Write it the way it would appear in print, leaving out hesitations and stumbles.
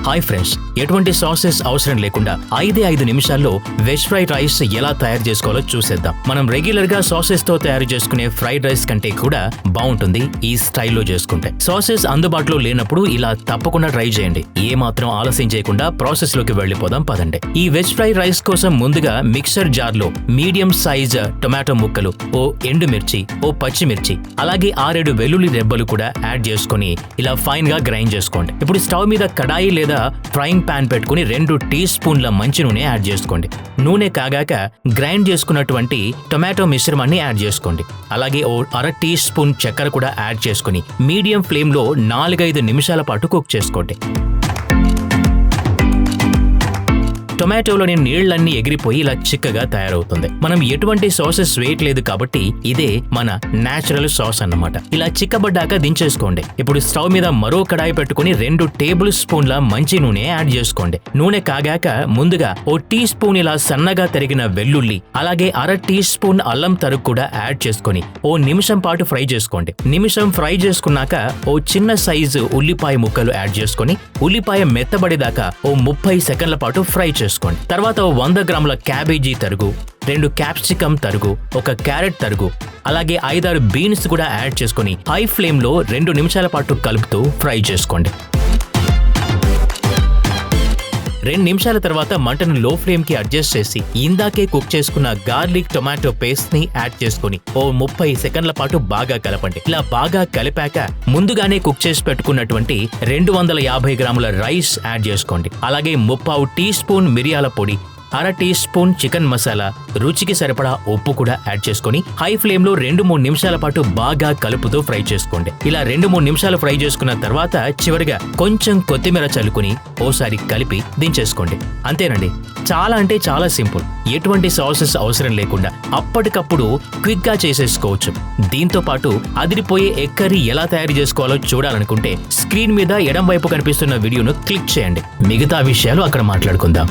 Hi friends, ఎటువంటి sauces అవసరం లేకుండా 5 నిమిషాల్లో వెజ్ ఫ్రైడ్ రైస్ ఎలా తయారు చేసుకోవాలో చూసేద్దాం. మనం రెగ్యులర్ గా సాసెస్ తో తయారు చేసుకునే ఫ్రైడ్ రైస్ కంటే కూడా బాగుంటుంది ఈ స్టైల్లో చేసుకుంటే. సాసెస్ అందుబాటులో లేనప్పుడు ఇలా తప్పకుండా ట్రై చేయండి. ఏ మాత్రం ఆలస్యం చేయకుండా ప్రాసెస్ లోకి వెళ్లిపోదాం పదండి. ఈ వెజ్ ఫ్రైడ్ రైస్ కోసం ముందుగా మిక్సర్ జార్ లో మీడియం సైజ్ టొమాటో ముక్కలు, ఓ ఎండుమిర్చి, ఓ పచ్చిమిర్చి, అలాగే 6-7 వెల్లుల్లి రెబ్బలు కూడా యాడ్ చేసుకుని ఇలా ఫైన్ గా గ్రైండ్ చేసుకోండి. ఇప్పుడు స్టవ్ మీద కడాయి లేదా ఫ్రైయింగ్ పాన్ పెట్టుకుని 2 టీ స్పూన్ల మంచి నూనె యాడ్ చేసుకోండి. నూనె కాగాక గ్రైండ్ చేసుకున్నటువంటి టొమాటో మిశ్రమాన్ని యాడ్ చేసుకోండి. అలాగే ఓ 1/2 టీ స్పూన్ చక్కెర కూడా యాడ్ చేసుకుని మీడియం ఫ్లేమ్ లో 4-5 నిమిషాల పాటు కుక్ చేసుకోండి. టొమాటోలోని నీళ్లన్నీ ఎగిరిపోయి ఇలా చిక్కగా తయారవుతుంది. మనం ఎటువంటి సాసెస్ వేయట్లేదు కాబట్టి ఇదే మన నేచురల్ సాస్ అన్నమాట. ఇలా చిక్కబడ్డాక దించేసుకోండి. ఇప్పుడు స్టవ్ మీద మరో కడాయి పెట్టుకుని 2 టేబుల్ స్పూన్ల మంచి నూనె యాడ్ చేసుకోండి. నూనె కాగాక ముందుగా ఓ టీ స్పూన్ ఇలా సన్నగా తరిగిన వెల్లుల్లి, అలాగే 1/2 టీ స్పూన్ అల్లం తరుగు కూడా యాడ్ చేసుకుని ఓ నిమిషం పాటు ఫ్రై చేసుకోండి. నిమిషం ఫ్రై చేసుకున్నాక ఓ చిన్న సైజు ఉల్లిపాయ ముక్కలు యాడ్ చేసుకుని ఉల్లిపాయ మెత్తబడేదాకా ఓ 30 సెకండ్ల పాటు ఫ్రై చేసుకోండి. తర్వాత 100 గ్రాముల క్యాబేజీ తరుగు, 2 క్యాప్సికమ్ తరుగు, 1 క్యారెట్ తరుగు, అలాగే 5-6 బీన్స్ కూడా యాడ్ చేసుకుని హై ఫ్లేమ్ లో 2 నిమిషాల పాటు కలుపుతూ ఫ్రై చేసుకోండి. 2 నిమిషాల తర్వాత మంటను లో ఫ్లేమ్ కి అడ్జస్ట్ చేసి ఇందాకే కుక్ చేసుకున్న గార్లిక్ టొమాటో పేస్ట్ ని యాడ్ చేసుకుని ఓ 30 సెకండ్ల పాటు బాగా కలపండి. ఇలా బాగా కలిపాక ముందుగానే కుక్ చేసి పెట్టుకున్నటువంటి 250 గ్రాముల రైస్ యాడ్ చేసుకోండి. అలాగే 3/4 టీ స్పూన్ మిరియాల పొడి, 1/2 టీ స్పూన్ చికెన్ మసాలా, రుచికి సరిపడా ఉప్పు కూడా యాడ్ చేసుకుని హై ఫ్లేమ్ లో 2-3 నిమిషాల పాటు బాగా కలుపుతూ ఫ్రై చేసుకోండి. ఇలా 2-3 నిమిషాలు ఫ్రై చేసుకున్న తర్వాత చివరిగా కొంచెం కొత్తిమీర చల్లుకుని ఓసారి కలిపి దించేసుకోండి. అంతేనండి, చాలా అంటే చాలా సింపుల్. ఎటువంటి సాసెస్ అవసరం లేకుండా అప్పటికప్పుడు క్విక్ గా చేసేసుకోవచ్చు. దీంతో పాటు అదిరిపోయే ఎగ్ కర్రీ ఎలా తయారు చేసుకోవాలో చూడాలనుకుంటే స్క్రీన్ మీద ఎడం వైపు కనిపిస్తున్న వీడియోను క్లిక్ చేయండి. మిగతా విషయాలు అక్కడ మాట్లాడుకుందాం.